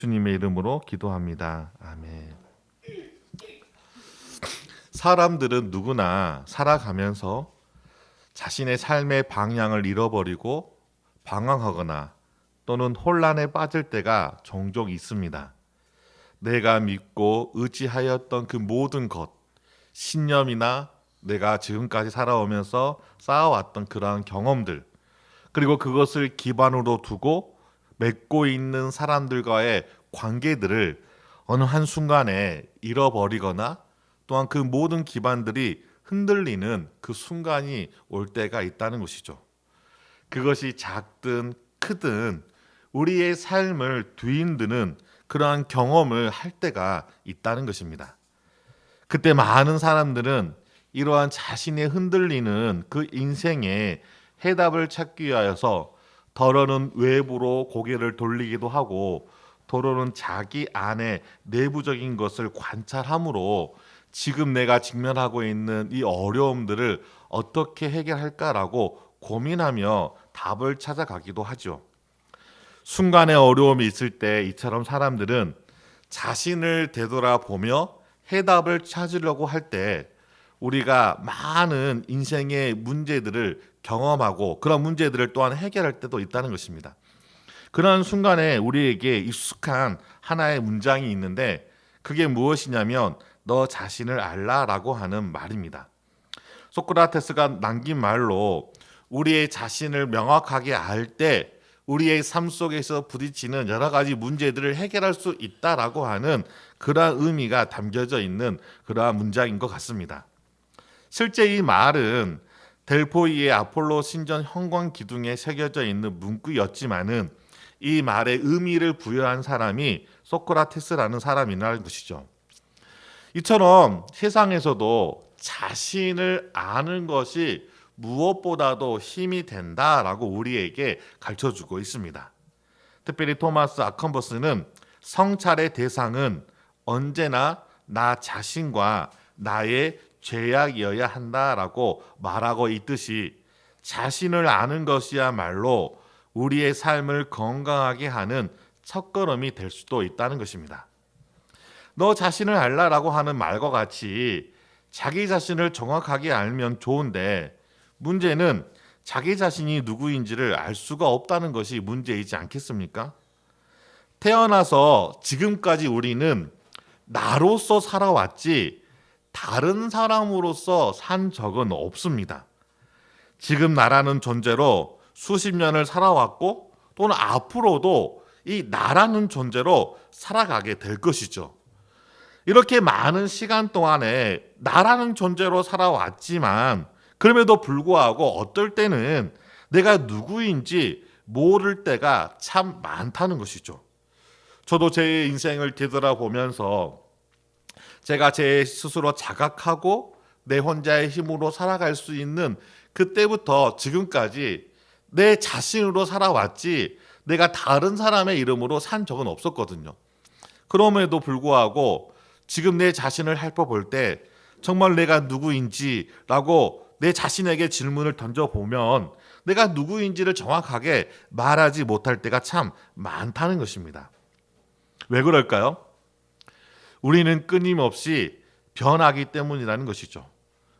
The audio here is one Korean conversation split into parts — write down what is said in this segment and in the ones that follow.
주님의 이름으로 기도합니다. 아멘. 사람들은 누구나 살아가면서 자신의 삶의 방향을 잃어버리고 방황하거나 또는 혼란에 빠질 때가 종종 있습니다. 내가 믿고 의지하였던 그 모든 것, 신념이나 내가 지금까지 살아오면서 쌓아왔던 그러한 경험들, 그리고 그것을 기반으로 두고 맺고 있는 사람들과의 관계들을 어느 한순간에 잃어버리거나 또한 그 모든 기반들이 흔들리는 그 순간이 올 때가 있다는 것이죠. 그것이 작든 크든 우리의 삶을 뒤흔드는 그러한 경험을 할 때가 있다는 것입니다. 그때 많은 사람들은 이러한 자신의 흔들리는 그 인생의 해답을 찾기 위하여서 더러는 외부로 고개를 돌리기도 하고 더러는 자기 안에 내부적인 것을 관찰함으로 지금 내가 직면하고 있는 이 어려움들을 어떻게 해결할까라고 고민하며 답을 찾아가기도 하죠. 순간의 어려움이 있을 때 이처럼 사람들은 자신을 되돌아보며 해답을 찾으려고 할 때 우리가 많은 인생의 문제들을 경험하고 그런 문제들을 또한 해결할 때도 있다는 것입니다. 그런 순간에 우리에게 익숙한 하나의 문장이 있는데 그게 무엇이냐면 너 자신을 알라라고 하는 말입니다. 소크라테스가 남긴 말로 우리의 자신을 명확하게 알 때 우리의 삶 속에서 부딪히는 여러 가지 문제들을 해결할 수 있다라고 하는 그러한 의미가 담겨져 있는 그러한 문장인 것 같습니다. 실제 이 말은 델포이의 아폴로 신전 형광 기둥에 새겨져 있는 문구였지만은 이 말의 의미를 부여한 사람이 소크라테스라는 사람이라는 것이죠. 이처럼 세상에서도 자신을 아는 것이 무엇보다도 힘이 된다라고 우리에게 가르쳐주고 있습니다. 특별히 토마스 아컨버스는 성찰의 대상은 언제나 나 자신과 나의 죄악이어야 한다라고 말하고 있듯이 자신을 아는 것이야말로 우리의 삶을 건강하게 하는 첫걸음이 될 수도 있다는 것입니다. 너 자신을 알라라고 하는 말과 같이 자기 자신을 정확하게 알면 좋은데 문제는 자기 자신이 누구인지를 알 수가 없다는 것이 문제이지 않겠습니까? 태어나서 지금까지 우리는 나로서 살아왔지 다른 사람으로서 산 적은 없습니다. 지금 나라는 존재로 수십 년을 살아왔고 또는 앞으로도 이 나라는 존재로 살아가게 될 것이죠. 이렇게 많은 시간 동안에 나라는 존재로 살아왔지만 그럼에도 불구하고 어떨 때는 내가 누구인지 모를 때가 참 많다는 것이죠. 저도 제 인생을 되돌아보면서 제가 제 스스로 자각하고 내 혼자의 힘으로 살아갈 수 있는 그때부터 지금까지 내 자신으로 살아왔지 내가 다른 사람의 이름으로 산 적은 없었거든요. 그럼에도 불구하고 지금 내 자신을 살펴볼 때 정말 내가 누구인지라고 내 자신에게 질문을 던져보면 내가 누구인지를 정확하게 말하지 못할 때가 참 많다는 것입니다. 왜 그럴까요? 우리는 끊임없이 변하기 때문이라는 것이죠.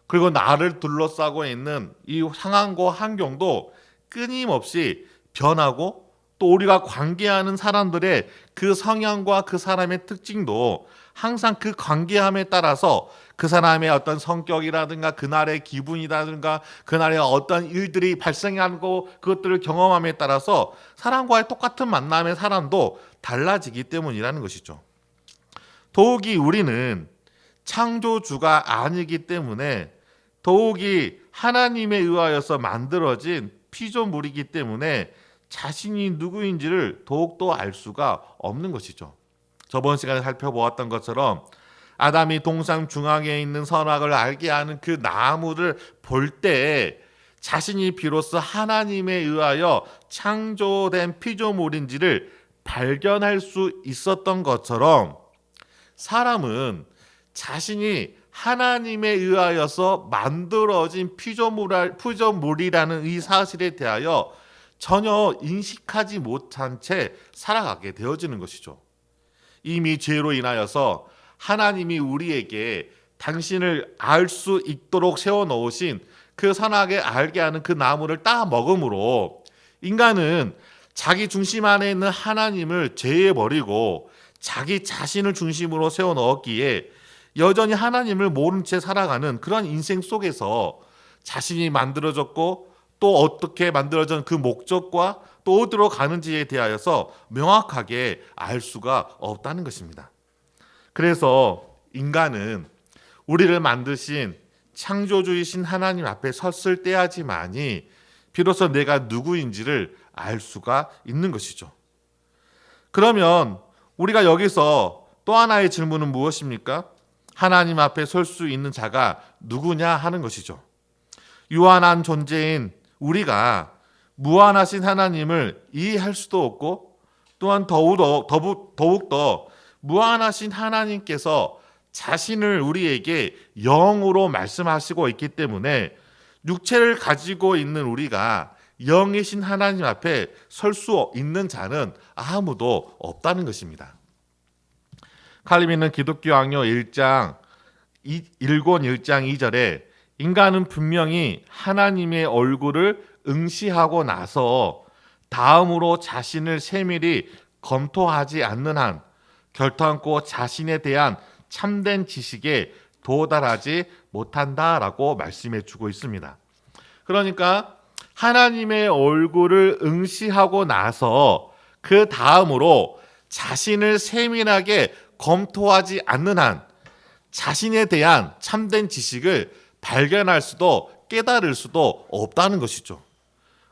그리고 나를 둘러싸고 있는 이 상황과 환경도 끊임없이 변하고 또 우리가 관계하는 사람들의 그 성향과 그 사람의 특징도 항상 그 관계함에 따라서 그 사람의 어떤 성격이라든가 그날의 기분이라든가 그날의 어떤 일들이 발생하고 그것들을 경험함에 따라서 사람과의 똑같은 만남의 사람도 달라지기 때문이라는 것이죠. 더욱이 우리는 창조주가 아니기 때문에 더욱이 하나님에 의하여서 만들어진 피조물이기 때문에 자신이 누구인지를 더욱더 알 수가 없는 것이죠. 저번 시간에 살펴보았던 것처럼 아담이 동산 중앙에 있는 선악을 알게 하는 그 나무를 볼 때 자신이 비로소 하나님에 의하여 창조된 피조물인지를 발견할 수 있었던 것처럼 사람은 자신이 하나님에 의하여서 만들어진 피조물이라는 이 사실에 대하여 전혀 인식하지 못한 채 살아가게 되어지는 것이죠. 이미 죄로 인하여서 하나님이 우리에게 당신을 알 수 있도록 세워놓으신 그 선하게 알게 하는 그 나무를 따 먹음으로 인간은 자기 중심 안에 있는 하나님을 제해버리고 자기 자신을 중심으로 세워넣었기에 여전히 하나님을 모른 채 살아가는 그런 인생 속에서 자신이 만들어졌고 또 어떻게 만들어진 그 목적과 또 어디로 가는지에 대하여서 명확하게 알 수가 없다는 것입니다. 그래서 인간은 우리를 만드신 창조주이신 하나님 앞에 섰을 때야지만이 비로소 내가 누구인지를 알 수가 있는 것이죠. 그러면 우리가 여기서 또 하나의 질문은 무엇입니까? 하나님 앞에 설 수 있는 자가 누구냐 하는 것이죠. 유한한 존재인 우리가 무한하신 하나님을 이해할 수도 없고 또한 더욱더 무한하신 하나님께서 자신을 우리에게 영으로 말씀하시고 있기 때문에 육체를 가지고 있는 우리가 영이신 하나님 앞에 설 수 있는 자는 아무도 없다는 것입니다. 칼빈은 기독교 악요 1권 1장 2절에 인간은 분명히 하나님의 얼굴을 응시하고 나서 다음으로 자신을 세밀히 검토하지 않는 한 결탄코 자신에 대한 참된 지식에 도달하지 못한다라고 말씀해 주고 있습니다. 그러니까 하나님의 얼굴을 응시하고 나서 그 다음으로 자신을 세밀하게 검토하지 않는 한 자신에 대한 참된 지식을 발견할 수도 깨달을 수도 없다는 것이죠.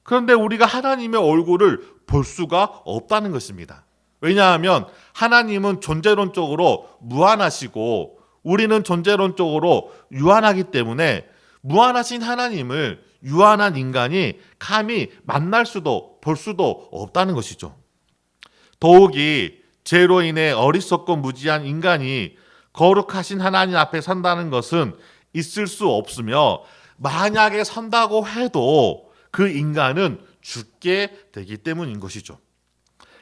그런데 우리가 하나님의 얼굴을 볼 수가 없다는 것입니다. 왜냐하면 하나님은 존재론적으로 무한하시고 우리는 존재론적으로 유한하기 때문에 무한하신 하나님을 유한한 인간이 감히 만날 수도 볼 수도 없다는 것이죠. 더욱이 죄로 인해 어리석고 무지한 인간이 거룩하신 하나님 앞에 선다는 것은 있을 수 없으며 만약에 선다고 해도 그 인간은 죽게 되기 때문인 것이죠.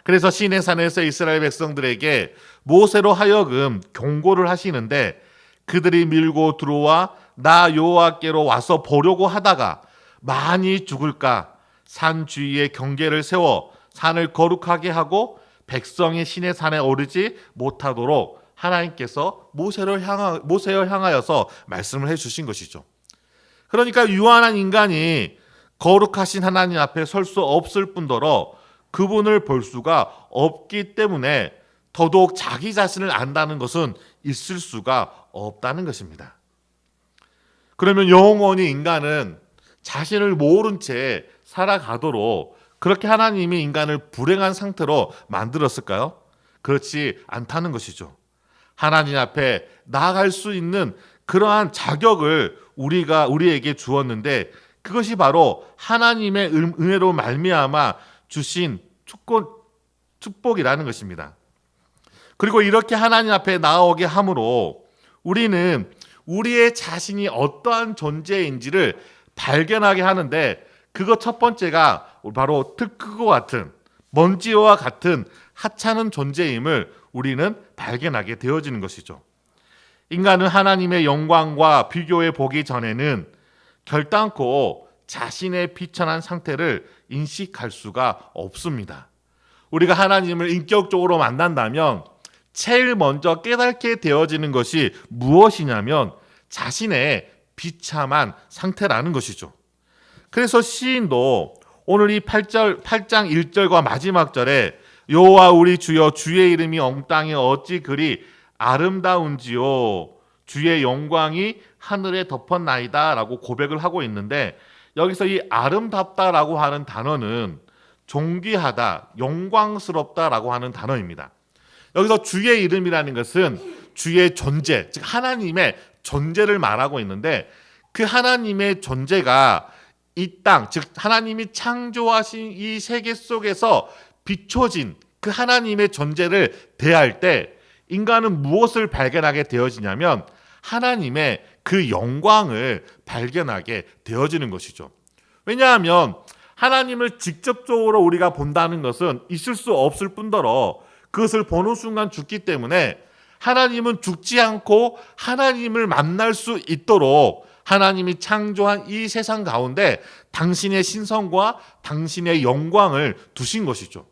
그래서 시내산에서 이스라엘 백성들에게 모세로 하여금 경고를 하시는데 그들이 밀고 들어와 나 여호와께로 와서 보려고 하다가 많이 죽을까 산 주위에 경계를 세워 산을 거룩하게 하고 백성이 시내산에 오르지 못하도록 하나님께서 모세를 향하여서 말씀을 해주신 것이죠. 그러니까 유한한 인간이 거룩하신 하나님 앞에 설 수 없을 뿐더러 그분을 볼 수가 없기 때문에 더더욱 자기 자신을 안다는 것은 있을 수가 없다는 것입니다. 그러면 영원히 인간은 자신을 모른 채 살아가도록 그렇게 하나님이 인간을 불행한 상태로 만들었을까요? 그렇지 않다는 것이죠. 하나님 앞에 나아갈 수 있는 그러한 자격을 우리에게 주었는데 그것이 바로 하나님의 은혜로 말미암아 주신 축복이라는 것입니다. 그리고 이렇게 하나님 앞에 나아오게 함으로 우리는 우리의 자신이 어떠한 존재인지를 발견하게 하는데 그것 첫 번째가 바로 틀크와 같은 먼지와 같은 하찮은 존재임을 우리는 발견하게 되어지는 것이죠. 인간은 하나님의 영광과 비교해 보기 전에는 결단코 자신의 비천한 상태를 인식할 수가 없습니다. 우리가 하나님을 인격적으로 만난다면 제일 먼저 깨닫게 되어지는 것이 무엇이냐면 자신의 비참한 상태라는 것이죠. 그래서 시인도 오늘 이 8장 1절과 마지막 절에 여호와 우리 주여 주의 이름이 온 땅에 어찌 그리 아름다운지요 주의 영광이 하늘에 덮었나이다 라고 고백을 하고 있는데 여기서 이 아름답다라고 하는 단어는 존귀하다, 영광스럽다라고 하는 단어입니다. 여기서 주의 이름이라는 것은 주의 존재, 즉 하나님의 존재를 말하고 있는데 그 하나님의 존재가 이 땅, 즉 하나님이 창조하신 이 세계 속에서 비춰진 그 하나님의 존재를 대할 때 인간은 무엇을 발견하게 되어지냐면 하나님의 그 영광을 발견하게 되어지는 것이죠. 왜냐하면 하나님을 직접적으로 우리가 본다는 것은 있을 수 없을 뿐더러 그것을 보는 순간 죽기 때문에 하나님은 죽지 않고 하나님을 만날 수 있도록 하나님이 창조한 이 세상 가운데 당신의 신성과 당신의 영광을 두신 것이죠.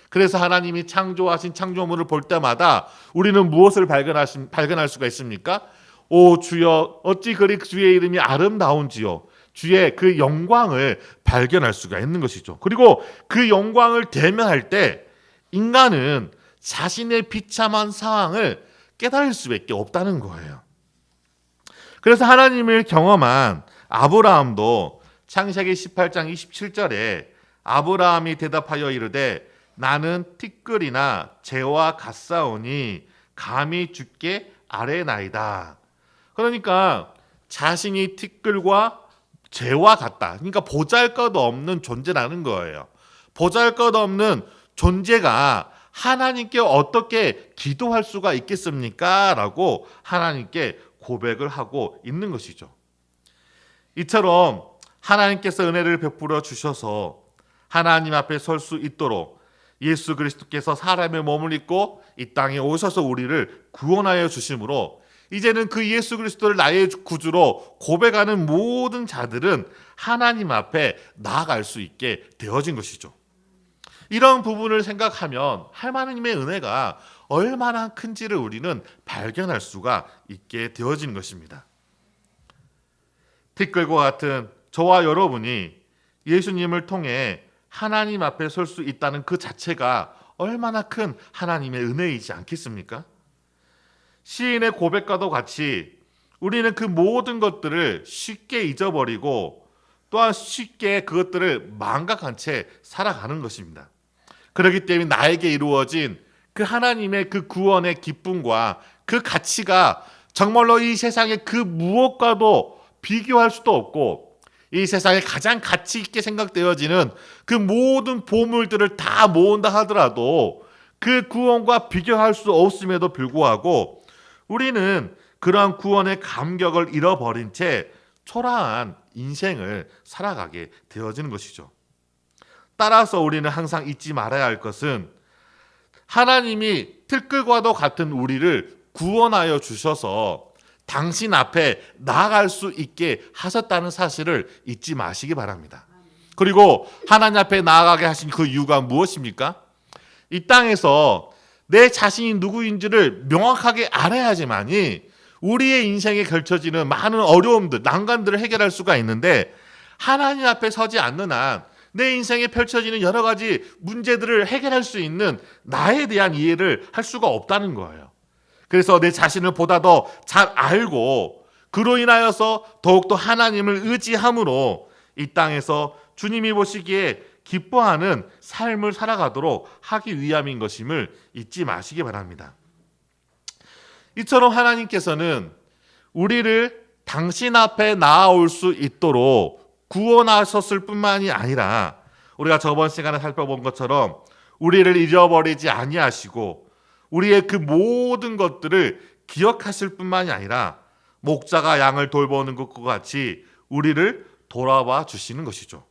그래서 하나님이 창조하신 창조물을 볼 때마다 우리는 무엇을 발견할 수가 있습니까? 오 주여, 어찌 그리 주의 이름이 아름다운지요. 주의 그 영광을 발견할 수가 있는 것이죠. 그리고 그 영광을 대면할 때 인간은 자신의 비참한 상황을 깨달을 수밖에 없다는 거예요. 그래서 하나님을 경험한 아브라함도 창세기 18장 27절에 아브라함이 대답하여 이르되 나는 티끌이나 재와 같사오니 감히 주께 아뢰나이다. 그러니까 자신이 티끌과 재와 같다. 그러니까 보잘것없는 존재라는 거예요. 보잘것없는 존재가 하나님께 어떻게 기도할 수가 있겠습니까? 라고 하나님께 고백을 하고 있는 것이죠. 이처럼 하나님께서 은혜를 베풀어 주셔서 하나님 앞에 설 수 있도록 예수 그리스도께서 사람의 몸을 입고 이 땅에 오셔서 우리를 구원하여 주심으로 이제는 그 예수 그리스도를 나의 구주로 고백하는 모든 자들은 하나님 앞에 나아갈 수 있게 되어진 것이죠. 이런 부분을 생각하면 하나님의 은혜가 얼마나 큰지를 우리는 발견할 수가 있게 되어진 것입니다. 티끌과 같은 저와 여러분이 예수님을 통해 하나님 앞에 설 수 있다는 그 자체가 얼마나 큰 하나님의 은혜이지 않겠습니까? 시인의 고백과도 같이 우리는 그 모든 것들을 쉽게 잊어버리고 또한 쉽게 그것들을 망각한 채 살아가는 것입니다. 그렇기 때문에 나에게 이루어진 그 하나님의 그 구원의 기쁨과 그 가치가 정말로 이 세상의 그 무엇과도 비교할 수도 없고 이 세상에 가장 가치 있게 생각되어지는 그 모든 보물들을 다 모은다 하더라도 그 구원과 비교할 수 없음에도 불구하고 우리는 그러한 구원의 감격을 잃어버린 채 초라한 인생을 살아가게 되어지는 것이죠. 따라서 우리는 항상 잊지 말아야 할 것은 하나님이 틀끌과도 같은 우리를 구원하여 주셔서 당신 앞에 나아갈 수 있게 하셨다는 사실을 잊지 마시기 바랍니다. 그리고 하나님 앞에 나아가게 하신 그 이유가 무엇입니까? 이 땅에서 내 자신이 누구인지를 명확하게 알아야지만이 우리의 인생에 걸쳐지는 많은 어려움들, 난관들을 해결할 수가 있는데 하나님 앞에 서지 않는 한 내 인생에 펼쳐지는 여러 가지 문제들을 해결할 수 있는 나에 대한 이해를 할 수가 없다는 거예요. 그래서 내 자신을 보다 더 잘 알고 그로 인하여서 더욱더 하나님을 의지함으로 이 땅에서 주님이 보시기에 기뻐하는 삶을 살아가도록 하기 위함인 것임을 잊지 마시기 바랍니다. 이처럼 하나님께서는 우리를 당신 앞에 나아올 수 있도록 구원하셨을 뿐만이 아니라 우리가 저번 시간에 살펴본 것처럼 우리를 잊어버리지 아니하시고 우리의 그 모든 것들을 기억하실 뿐만이 아니라 목자가 양을 돌보는 것과 같이 우리를 돌아봐 주시는 것이죠.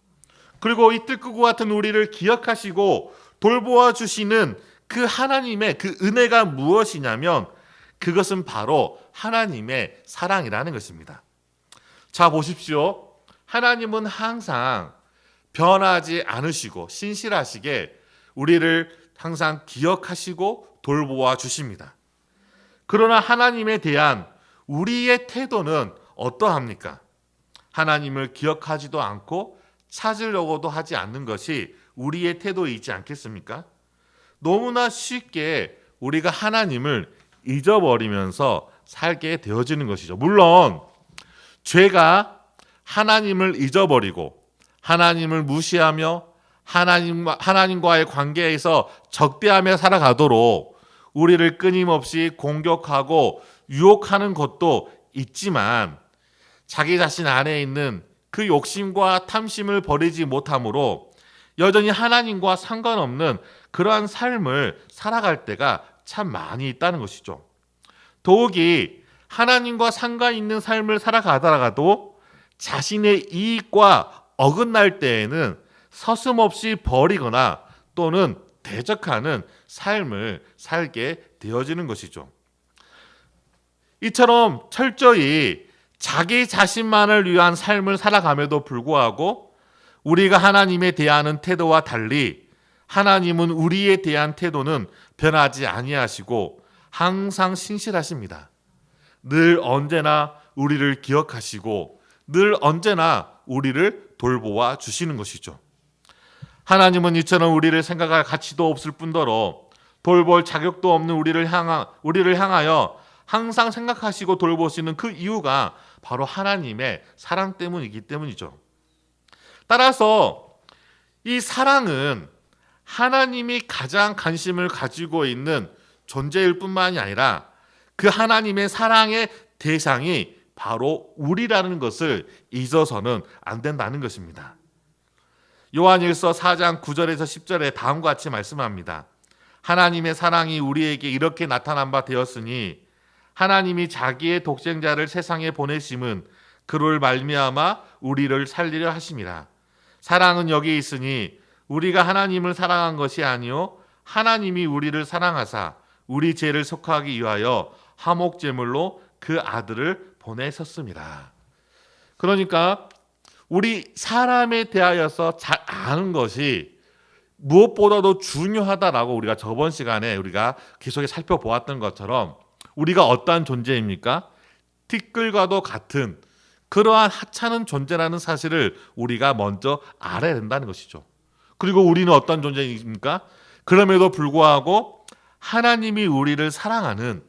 그리고 이 뜰끄고 같은 우리를 기억하시고 돌보아 주시는 그 하나님의 그 은혜가 무엇이냐면 그것은 바로 하나님의 사랑이라는 것입니다. 자 보십시오. 하나님은 항상 변하지 않으시고 신실하시게 우리를 항상 기억하시고 돌보아 주십니다. 그러나 하나님에 대한 우리의 태도는 어떠합니까? 하나님을 기억하지도 않고 찾으려고도 하지 않는 것이 우리의 태도이지 않겠습니까? 너무나 쉽게 우리가 하나님을 잊어버리면서 살게 되어지는 것이죠. 물론 죄가 하나님을 잊어버리고 하나님을 무시하며 하나님과의 관계에서 적대하며 살아가도록 우리를 끊임없이 공격하고 유혹하는 것도 있지만 자기 자신 안에 있는 그 욕심과 탐심을 버리지 못함으로 여전히 하나님과 상관없는 그러한 삶을 살아갈 때가 참 많이 있다는 것이죠. 더욱이 하나님과 상관 있는 삶을 살아가다가도 자신의 이익과 어긋날 때에는 서슴없이 버리거나 또는 대적하는 삶을 살게 되어지는 것이죠. 이처럼 철저히 자기 자신만을 위한 삶을 살아감에도 불구하고 우리가 하나님에 대하는 태도와 달리 하나님은 우리에 대한 태도는 변하지 아니하시고 항상 신실하십니다. 늘 언제나 우리를 기억하시고 늘 언제나 우리를 돌보아 주시는 것이죠. 하나님은 이처럼 우리를 생각할 가치도 없을 뿐더러 돌볼 자격도 없는 우리를 향하여 항상 생각하시고 돌보시는 그 이유가 바로 하나님의 사랑 때문이기 때문이죠. 따라서 이 사랑은 하나님이 가장 관심을 가지고 있는 존재일 뿐만이 아니라 그 하나님의 사랑의 대상이 바로 우리라는 것을 잊어서는 안 된다는 것입니다. 요한일서 4장 9절에서 10절에 다음과 같이 말씀합니다. 하나님의 사랑이 우리에게 이렇게 나타난 바 되었으니 하나님이 자기의 독생자를 세상에 보내심은 그를 말미암아 우리를 살리려 하심이라. 사랑은 여기 있으니 우리가 하나님을 사랑한 것이 아니요 하나님이 우리를 사랑하사 우리 죄를 속하기 위하여 화목제물로 그 아들을 보내셨습니다. 그러니까 우리 사람에 대하여서 잘 아는 것이 무엇보다도 중요하다라고 우리가 저번 시간에 우리가 계속 살펴보았던 것처럼 우리가 어떠한 존재입니까? 티끌과도 같은 그러한 하찮은 존재라는 사실을 우리가 먼저 알아야 된다는 것이죠. 그리고 우리는 어떤 존재입니까? 그럼에도 불구하고 하나님이 우리를 사랑하는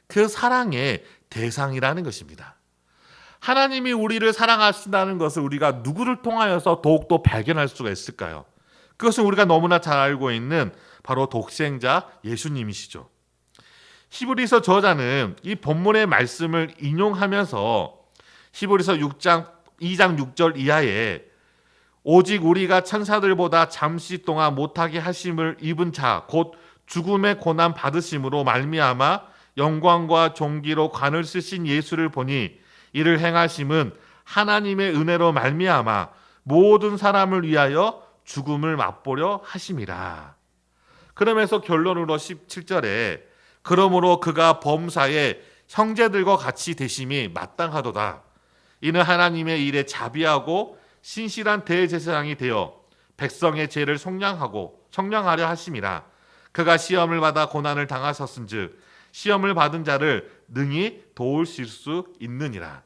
그 사랑의 대상이라는 것입니다. 하나님이 우리를 사랑하신다는 것을 우리가 누구를 통하여서 더욱더 발견할 수가 있을까요? 그것은 우리가 너무나 잘 알고 있는 바로 독생자 예수님이시죠. 히브리서 저자는 이 본문의 말씀을 인용하면서 히브리서 2장 6절 이하에 오직 우리가 천사들보다 잠시 동안 못하게 하심을 입은 자 곧 죽음의 고난 받으심으로 말미암아 영광과 존귀로 관을 쓰신 예수를 보니 이를 행하심은 하나님의 은혜로 말미암아 모든 사람을 위하여 죽음을 맛보려 하심이라. 그러면서 결론으로 17절에 그러므로 그가 범사에 형제들과 같이 되심이 마땅하도다. 이는 하나님의 일에 자비하고 신실한 대제사장이 되어 백성의 죄를 속량하려 하심이라. 그가 시험을 받아 고난을 당하셨은즉 시험을 받은 자를 능히 도우실 수 있느니라.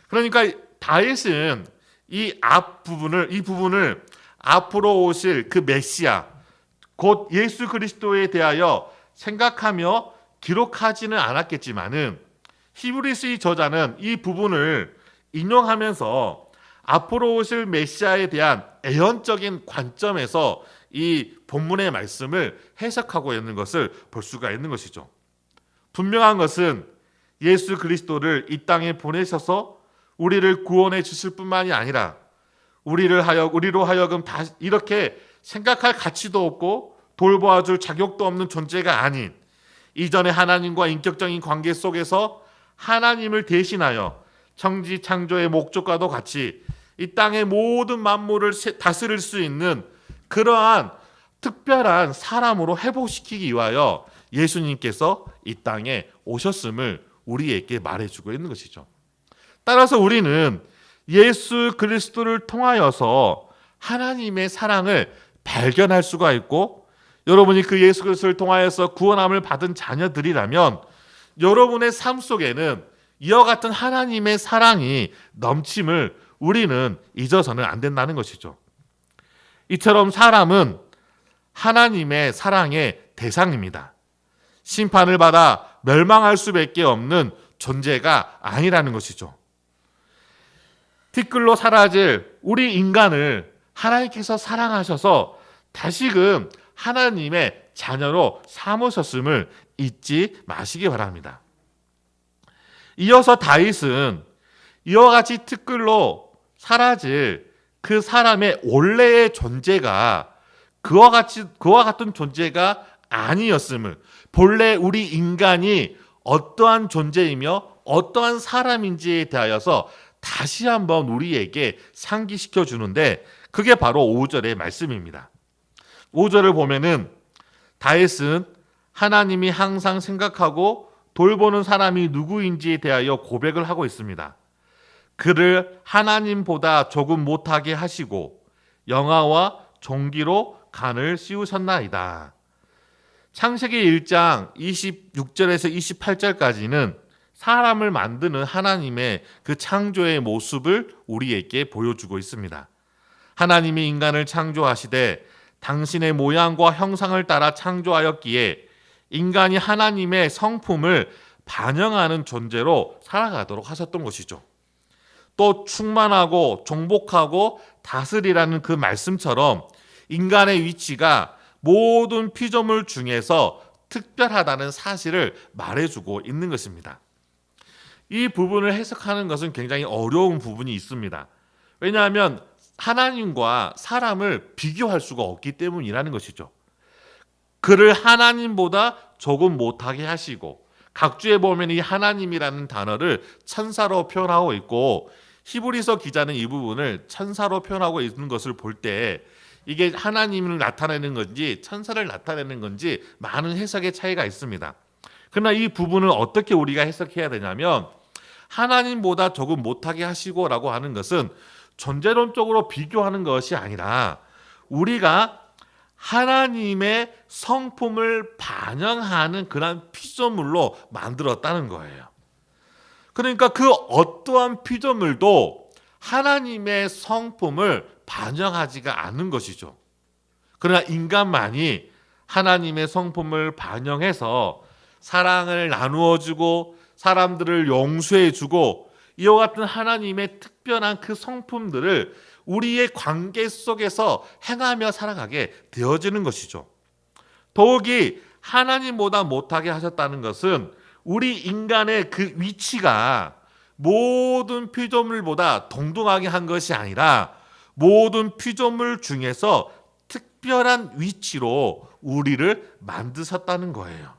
그러니까 다윗은 이 부분을 앞으로 오실 그 메시아 곧 예수 그리스도에 대하여 생각하며 기록하지는 않았겠지만은 히브리서의 저자는 이 부분을 인용하면서 앞으로 오실 메시아에 대한 애언적인 관점에서 이 본문의 말씀을 해석하고 있는 것을 볼 수가 있는 것이죠. 분명한 것은 예수 그리스도를 이 땅에 보내셔서 우리를 구원해 주실 뿐만이 아니라 우리로 하여금 다 이렇게 생각할 가치도 없고 돌보아줄 자격도 없는 존재가 아닌 이전에 하나님과 인격적인 관계 속에서 하나님을 대신하여 천지 창조의 목적과도 같이 이 땅의 모든 만물을 다스릴 수 있는 그러한 특별한 사람으로 회복시키기 위하여 예수님께서 이 땅에 오셨음을 우리에게 말해주고 있는 것이죠. 따라서 우리는 예수 그리스도를 통하여서 하나님의 사랑을 발견할 수가 있고 여러분이 그 예수 그리스도를 통하여서 구원함을 받은 자녀들이라면 여러분의 삶 속에는 이와 같은 하나님의 사랑이 넘침을 우리는 잊어서는 안 된다는 것이죠. 이처럼 사람은 하나님의 사랑의 대상입니다. 심판을 받아 멸망할 수밖에 없는 존재가 아니라는 것이죠. 티끌로 사라질 우리 인간을 하나님께서 사랑하셔서 다시금 하나님의 자녀로 삼으셨음을 잊지 마시기 바랍니다. 이어서 다윗은 이와 같이 티끌로 사라질 그 사람의 원래의 존재가 그와 같은 존재가 아니었음을, 본래 우리 인간이 어떠한 존재이며 어떠한 사람인지에 대하여서 다시 한번 우리에게 상기시켜 주는데 그게 바로 5절의 말씀입니다. 5절을 보면은 다윗은 하나님이 항상 생각하고 돌보는 사람이 누구인지에 대하여 고백을 하고 있습니다. 그를 하나님보다 조금 못하게 하시고 영화와 종기로 간을 씌우셨나이다. 창세기 1장 26절에서 28절까지는 사람을 만드는 하나님의 그 창조의 모습을 우리에게 보여주고 있습니다. 하나님이 인간을 창조하시되 당신의 모양과 형상을 따라 창조하였기에 인간이 하나님의 성품을 반영하는 존재로 살아가도록 하셨던 것이죠. 또 충만하고 정복하고 다스리라는 그 말씀처럼 인간의 위치가 모든 피조물 중에서 특별하다는 사실을 말해주고 있는 것입니다. 이 부분을 해석하는 것은 굉장히 어려운 부분이 있습니다. 왜냐하면 하나님과 사람을 비교할 수가 없기 때문이라는 것이죠. 그를 하나님보다 조금 못하게 하시고, 각주에 보면 이 하나님이라는 단어를 천사로 표현하고 있고, 히브리서 기자는 이 부분을 천사로 표현하고 있는 것을 볼 때 이게 하나님을 나타내는 건지 천사를 나타내는 건지 많은 해석의 차이가 있습니다. 그러나 이 부분을 어떻게 우리가 해석해야 되냐면, 하나님보다 조금 못하게 하시고라고 하는 것은 존재론적으로 비교하는 것이 아니라 우리가 하나님의 성품을 반영하는 그런 피조물로 만들었다는 거예요. 그러니까 그 어떠한 피조물도 하나님의 성품을 반영하지가 않는 것이죠. 그러나 인간만이 하나님의 성품을 반영해서 사랑을 나누어주고 사람들을 용서해주고 이와 같은 하나님의 특별한 그 성품들을 우리의 관계 속에서 행하며 살아가게 되어지는 것이죠. 더욱이 하나님보다 못하게 하셨다는 것은 우리 인간의 그 위치가 모든 피조물보다 동등하게 한 것이 아니라 모든 피조물 중에서 특별한 위치로 우리를 만드셨다는 거예요.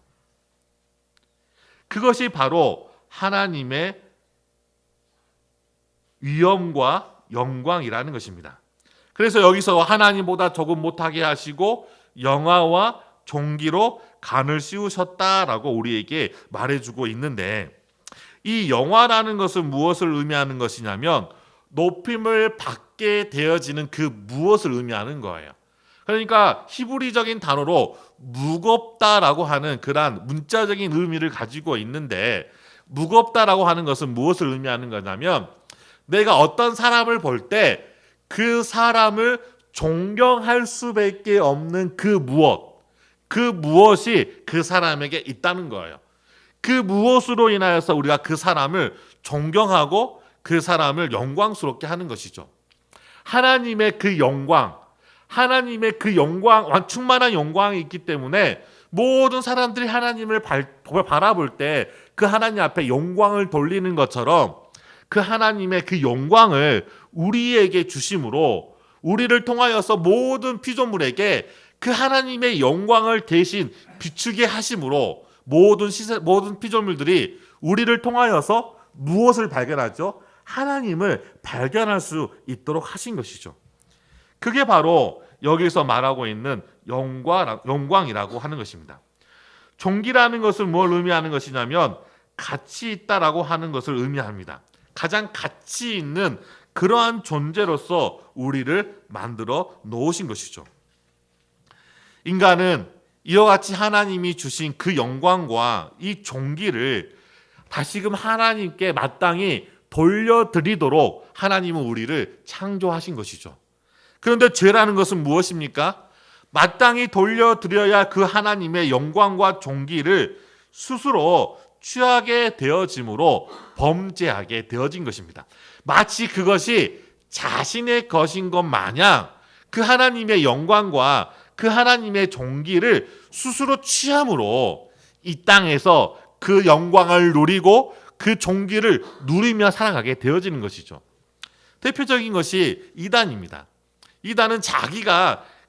그것이 바로 하나님의 위엄과 영광이라는 것입니다. 그래서 여기서 하나님보다 조금 못하게 하시고 영화와 종기로 간을 씌우셨다라고 우리에게 말해주고 있는데, 이 영화라는 것은 무엇을 의미하는 것이냐면 높임을 받게 되어지는 그 무엇을 의미하는 거예요. 그러니까 히브리적인 단어로 무겁다라고 하는 그러한 문자적인 의미를 가지고 있는데, 무겁다라고 하는 것은 무엇을 의미하는 거냐면 내가 어떤 사람을 볼 때 그 사람을 존경할 수밖에 없는 그 무엇이 그 사람에게 있다는 거예요. 그 무엇으로 인하여서 우리가 그 사람을 존경하고 그 사람을 영광스럽게 하는 것이죠. 하나님의 그 영광, 하나님의 그 영광, 충만한 영광이 있기 때문에 모든 사람들이 하나님을 바라볼 때 그 하나님 앞에 영광을 돌리는 것처럼 그 하나님의 그 영광을 우리에게 주심으로 우리를 통하여서 모든 피조물에게 그 하나님의 영광을 대신 비추게 하심으로 모든 피조물들이 우리를 통하여서 무엇을 발견하죠? 하나님을 발견할 수 있도록 하신 것이죠. 그게 바로 여기서 말하고 있는 영광이라고 하는 것입니다. 종기라는 것은 뭘 의미하는 것이냐면 가치 있다라고 하는 것을 의미합니다. 가장 가치 있는 그러한 존재로서 우리를 만들어 놓으신 것이죠. 인간은 이와 같이 하나님이 주신 그 영광과 이 종기를 다시금 하나님께 마땅히 돌려드리도록 하나님은 우리를 창조하신 것이죠. 그런데 죄라는 것은 무엇입니까? 마땅히 돌려드려야 그 하나님의 영광과 종기를 스스로 취하게 되어짐으로 범죄하게 되어진 것입니다. 마치 그것이 자신의 것인 것 마냥 그 하나님의 영광과 그 하나님의 종기를 스스로 취함으로 이 땅에서 그 영광을 누리고 그 종기를 누리며 살아가게 되어지는 것이죠. 대표적인 것이 이단입니다. 이단은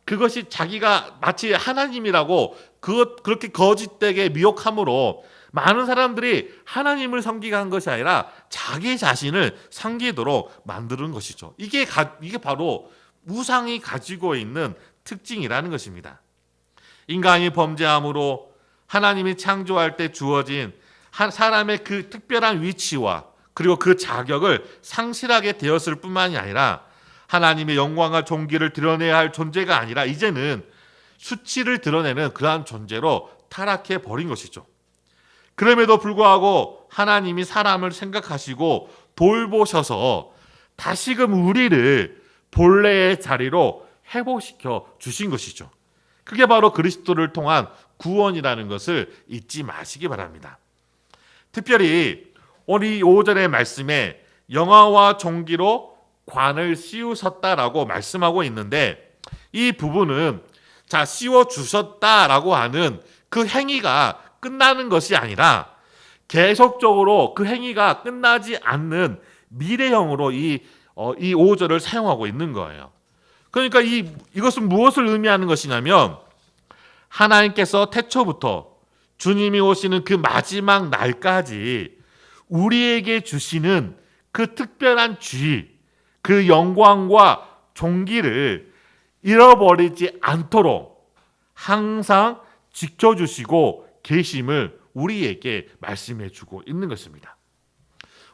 그것이 자기가 마치 하나님이라고 그렇게 거짓되게 미혹함으로 많은 사람들이 하나님을 섬기게 한 것이 아니라 자기 자신을 섬기도록 만드는 것이죠. 이게 바로 우상이 가지고 있는 특징이라는 것입니다. 인간이 범죄함으로 하나님이 창조할 때 주어진 한 사람의 그 특별한 위치와 그리고 그 자격을 상실하게 되었을 뿐만이 아니라 하나님의 영광과 존귀를 드러내야 할 존재가 아니라 이제는 수치를 드러내는 그러한 존재로 타락해 버린 것이죠. 그럼에도 불구하고 하나님이 사람을 생각하시고 돌보셔서 다시금 우리를 본래의 자리로 회복시켜 주신 것이죠. 그게 바로 그리스도를 통한 구원이라는 것을 잊지 마시기 바랍니다. 특별히 오늘 이 5절의 말씀에 영화와 존귀로 관을 씌우셨다라고 말씀하고 있는데, 이 부분은 씌워주셨다라고 하는 그 행위가 끝나는 것이 아니라 계속적으로 그 행위가 끝나지 않는 미래형으로 이 5절을 사용하고 있는 거예요. 그러니까 이것은 무엇을 의미하는 것이냐면, 하나님께서 태초부터 주님이 오시는 그 마지막 날까지 우리에게 주시는 그 특별한 주의, 그 영광과 존귀를 잃어버리지 않도록 항상 지켜주시고 계심을 우리에게 말씀해 주고 있는 것입니다.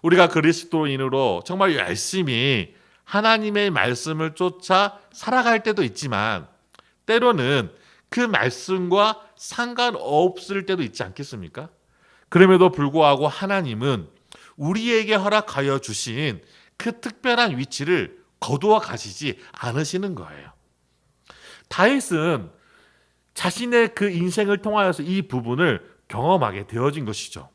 우리가 그리스도인으로 정말 열심히 하나님의 말씀을 쫓아 살아갈 때도 있지만 때로는 그 말씀과 상관없을 때도 있지 않겠습니까? 그럼에도 불구하고 하나님은 우리에게 허락하여 주신 그 특별한 위치를 거두어 가시지 않으시는 거예요. 다윗은 자신의 그 인생을 통하여서 이 부분을 경험하게 되어진 것이죠.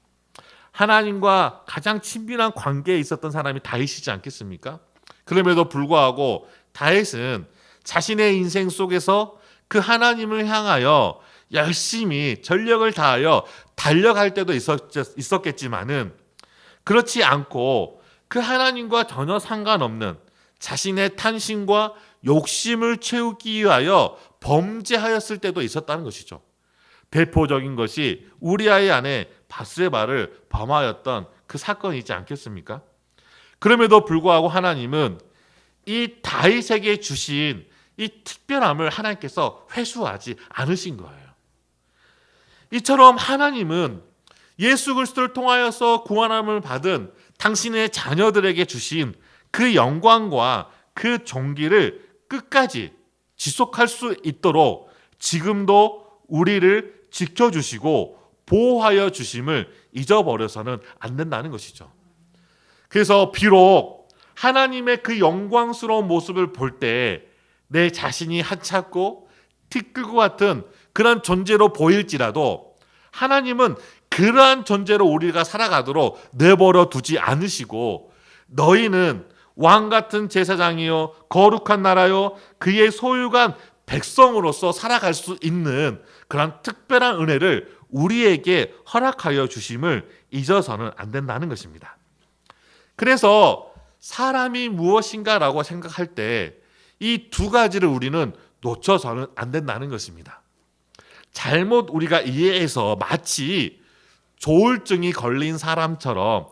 하나님과 가장 친밀한 관계에 있었던 사람이 다윗이지 않겠습니까? 그럼에도 불구하고 다윗은 자신의 인생 속에서 그 하나님을 향하여 열심히 전력을 다하여 달려갈 때도 있었겠지만은 그렇지 않고 그 하나님과 전혀 상관없는 자신의 탐심과 욕심을 채우기 위하여 범죄하였을 때도 있었다는 것이죠. 대표적인 것이 우리아의 아내 바스바를 범하였던 그 사건이지 않겠습니까? 그럼에도 불구하고 하나님은 이 다윗에게 주신 이 특별함을 하나님께서 회수하지 않으신 거예요. 이처럼 하나님은 예수 그리스도를 통하여서 구원함을 받은 당신의 자녀들에게 주신 그 영광과 그 존귀를 끝까지 지속할 수 있도록 지금도 우리를 지켜주시고 보호하여 주심을 잊어버려서는 안 된다는 것이죠. 그래서 비록 하나님의 그 영광스러운 모습을 볼 때 내 자신이 하찮고 티끌과 같은 그런 존재로 보일지라도 하나님은 그러한 존재로 우리가 살아가도록 내버려 두지 않으시고, 너희는 왕 같은 제사장이요 거룩한 나라요 그의 소유간 백성으로서 살아갈 수 있는 그런 특별한 은혜를 우리에게 허락하여 주심을 잊어서는 안 된다는 것입니다. 그래서 사람이 무엇인가라고 생각할 때 이 두 가지를 우리는 놓쳐서는 안 된다는 것입니다. 잘못 우리가 이해해서 마치 조울증이 걸린 사람처럼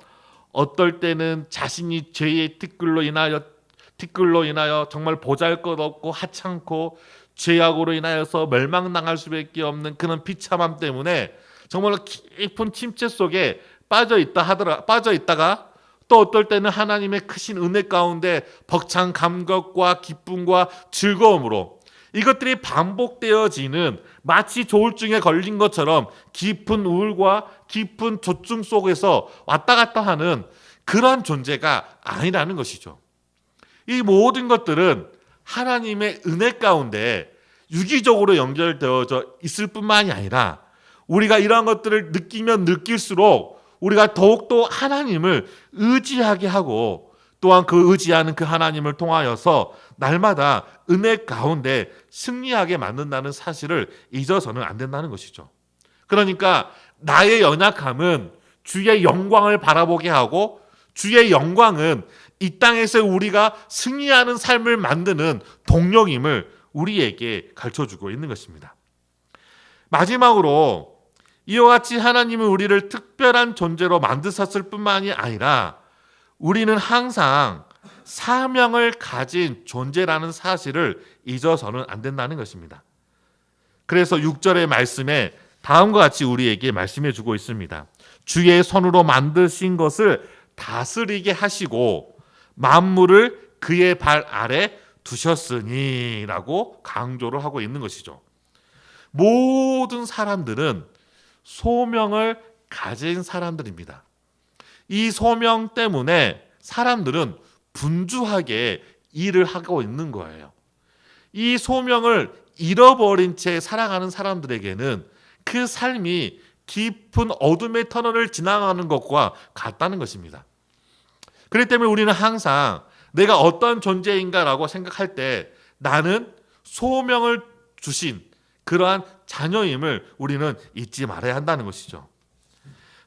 어떨 때는 자신이 죄의 티끌로 인하여 정말 보잘것없고 하찮고 죄악으로 인하여서 멸망당할 수밖에 없는 그런 비참함 때문에 정말 깊은 침체 속에 빠져 있다가 또 어떨 때는 하나님의 크신 은혜 가운데 벅찬 감격과 기쁨과 즐거움으로 이것들이 반복되어지는 마치 조울증에 걸린 것처럼 깊은 우울과 깊은 조증 속에서 왔다 갔다 하는 그러한 존재가 아니라는 것이죠. 이 모든 것들은 하나님의 은혜 가운데 유기적으로 연결되어져 있을 뿐만이 아니라 우리가 이러한 것들을 느끼면 느낄수록 우리가 더욱더 하나님을 의지하게 하고 또한 그 의지하는 그 하나님을 통하여서 날마다 은혜 가운데 승리하게 만든다는 사실을 잊어서는 안 된다는 것이죠. 그러니까 나의 연약함은 주의 영광을 바라보게 하고 주의 영광은 이 땅에서 우리가 승리하는 삶을 만드는 동력임을 우리에게 가르쳐주고 있는 것입니다. 마지막으로 이와 같이 하나님은 우리를 특별한 존재로 만드셨을 뿐만이 아니라 우리는 항상 사명을 가진 존재라는 사실을 잊어서는 안 된다는 것입니다. 그래서 6절의 말씀에 다음과 같이 우리에게 말씀해 주고 있습니다. 주의 손으로 만드신 것을 다스리게 하시고 만물을 그의 발 아래 두셨으니 라고 강조를 하고 있는 것이죠. 모든 사람들은 소명을 가진 사람들입니다. 이 소명 때문에 사람들은 분주하게 일을 하고 있는 거예요. 이 소명을 잃어버린 채 살아가는 사람들에게는 그 삶이 깊은 어둠의 터널을 지나가는 것과 같다는 것입니다. 그렇기 때문에 우리는 항상 내가 어떤 존재인가라고 생각할 때 나는 소명을 주신 그러한 자녀임을 우리는 잊지 말아야 한다는 것이죠.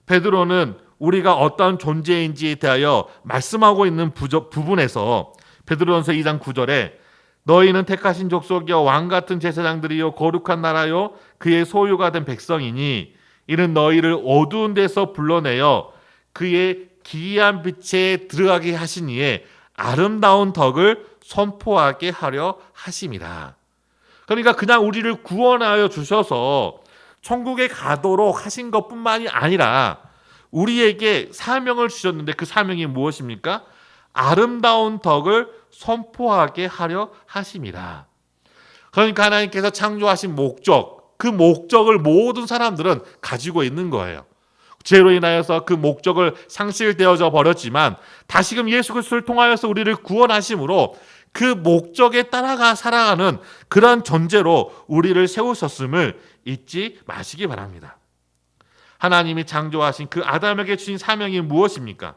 베드로는 우리가 어떤 존재인지에 대하여 말씀하고 있는 부분에서 베드로전서 2장 9절에 너희는 택하신 족속이요 왕같은 제사장들이요 거룩한 나라요 그의 소유가 된 백성이니 이는 너희를 어두운 데서 불러내어 그의 기이한 빛에 들어가게 하시니에 아름다운 덕을 선포하게 하려 하심이라. 그러니까 그냥 우리를 구원하여 주셔서 천국에 가도록 하신 것뿐만이 아니라 우리에게 사명을 주셨는데 그 사명이 무엇입니까? 아름다운 덕을 선포하게 하려 하심이라. 그러니까 하나님께서 창조하신 목적, 그 목적을 모든 사람들은 가지고 있는 거예요. 죄로 인하여서 그 목적을 상실되어져 버렸지만 다시금 예수 그리스도를 통하여서 우리를 구원하심으로 그 목적에 따라가 살아가는 그런 존재로 우리를 세우셨음을 잊지 마시기 바랍니다. 하나님이 창조하신 그 아담에게 주신 사명이 무엇입니까?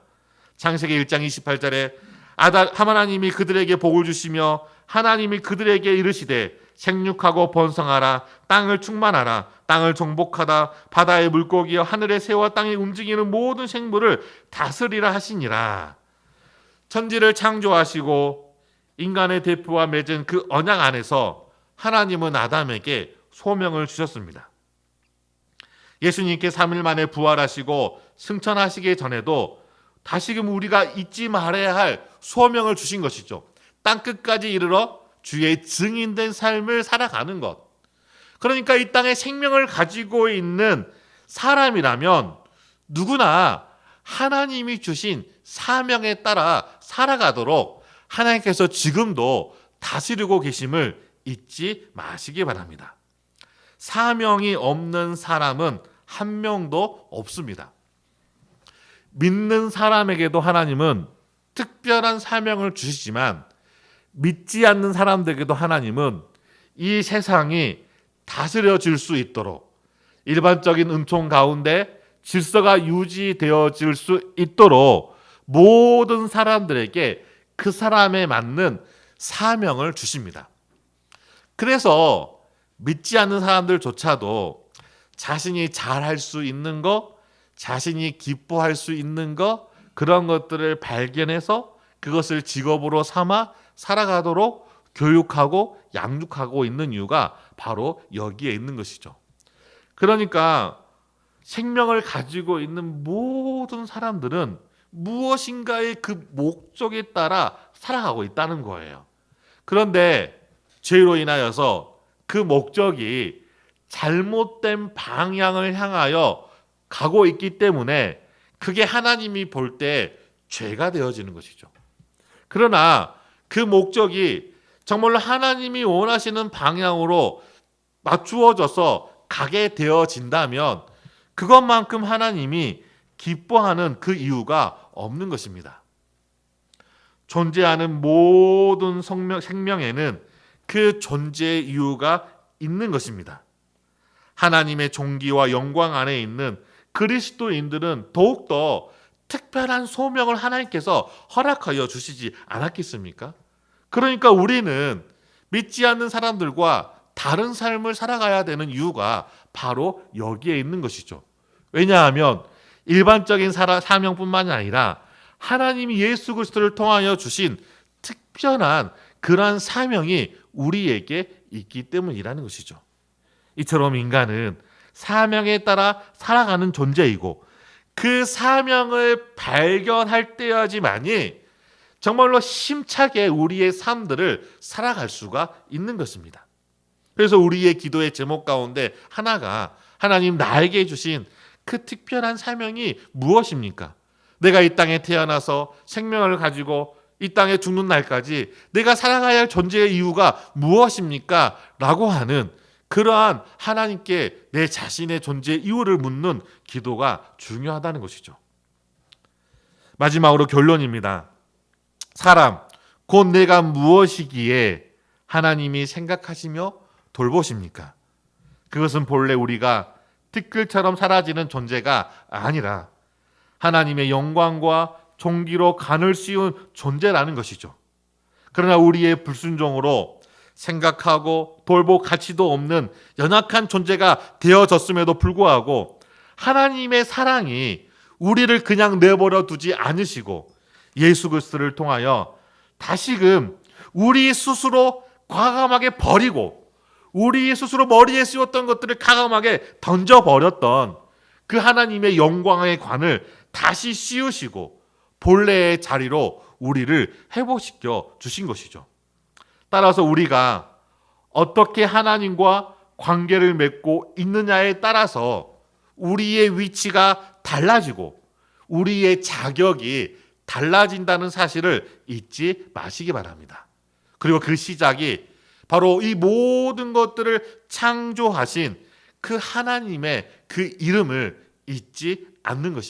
창세기 1장 28절에 하나님이 그들에게 복을 주시며 하나님이 그들에게 이르시되 생육하고 번성하라 땅을 충만하라 땅을 정복하다 바다의 물고기와 하늘의 새와 땅에 움직이는 모든 생물을 다스리라 하시니라. 천지를 창조하시고 인간의 대표와 맺은 그 언약 안에서 하나님은 아담에게 소명을 주셨습니다. 예수님께 3일 만에 부활하시고 승천하시기 전에도 다시금 우리가 잊지 말아야 할 소명을 주신 것이죠. 땅끝까지 이르러 주의 증인된 삶을 살아가는 것. 그러니까 이 땅에 생명을 가지고 있는 사람이라면 누구나 하나님이 주신 사명에 따라 살아가도록 하나님께서 지금도 다스리고 계심을 잊지 마시기 바랍니다. 사명이 없는 사람은 한 명도 없습니다. 믿는 사람에게도 하나님은 특별한 사명을 주시지만 믿지 않는 사람들에게도 하나님은 이 세상이 다스려질 수 있도록 일반적인 은총 가운데 질서가 유지되어질 수 있도록 모든 사람들에게 그 사람에 맞는 사명을 주십니다. 그래서 믿지 않는 사람들조차도 자신이 잘할 수 있는 것, 자신이 기뻐할 수 있는 것, 그런 것들을 발견해서 그것을 직업으로 삼아 살아가도록 교육하고 양육하고 있는 이유가 바로 여기에 있는 것이죠. 그러니까 생명을 가지고 있는 모든 사람들은 무엇인가의 그 목적에 따라 살아가고 있다는 거예요. 그런데 죄로 인하여서 그 목적이 잘못된 방향을 향하여 가고 있기 때문에 그게 하나님이 볼 때 죄가 되어지는 것이죠. 그러나 그 목적이 정말로 하나님이 원하시는 방향으로 맞추어져서 가게 되어진다면 그것만큼 하나님이 기뻐하는 그 이유가 없는 것입니다. 존재하는 모든 생명에는 그 존재의 이유가 있는 것입니다. 하나님의 존귀와 영광 안에 있는 그리스도인들은 더욱더 특별한 소명을 하나님께서 허락하여 주시지 않았겠습니까? 그러니까 우리는 믿지 않는 사람들과 다른 삶을 살아가야 되는 이유가 바로 여기에 있는 것이죠. 왜냐하면 일반적인 사명뿐만이 아니라 하나님이 예수 그리스도를 통하여 주신 특별한 그러한 사명이 우리에게 있기 때문이라는 것이죠. 이처럼 인간은 사명에 따라 살아가는 존재이고 그 사명을 발견할 때야지만이 정말로 힘차게 우리의 삶들을 살아갈 수가 있는 것입니다. 그래서 우리의 기도의 제목 가운데 하나가 하나님 나에게 주신 그 특별한 사명이 무엇입니까? 내가 이 땅에 태어나서 생명을 가지고 이 땅에 죽는 날까지 내가 살아가야 할 존재의 이유가 무엇입니까? 라고 하는 그러한 하나님께 내 자신의 존재의 이유를 묻는 기도가 중요하다는 것이죠. 마지막으로 결론입니다. 사람, 곧 내가 무엇이기에 하나님이 생각하시며 돌보십니까? 그것은 본래 우리가 티끌처럼 사라지는 존재가 아니라 하나님의 영광과 존귀로 간을 씌운 존재라는 것이죠. 그러나 우리의 불순종으로 생각하고 돌볼 가치도 없는 연약한 존재가 되어졌음에도 불구하고 하나님의 사랑이 우리를 그냥 내버려 두지 않으시고 예수 그리스도를 통하여 다시금 우리 스스로 과감하게 버리고 우리 스스로 머리에 씌웠던 것들을 과감하게 던져버렸던 그 하나님의 영광의 관을 다시 씌우시고 본래의 자리로 우리를 회복시켜 주신 것이죠. 따라서 우리가 어떻게 하나님과 관계를 맺고 있느냐에 따라서 우리의 위치가 달라지고 우리의 자격이 달라진다는 사실을 잊지 마시기 바랍니다. 그리고 그 시작이 바로 이 모든 것들을 창조하신 그 하나님의 그 이름을 잊지 않는 것입니다.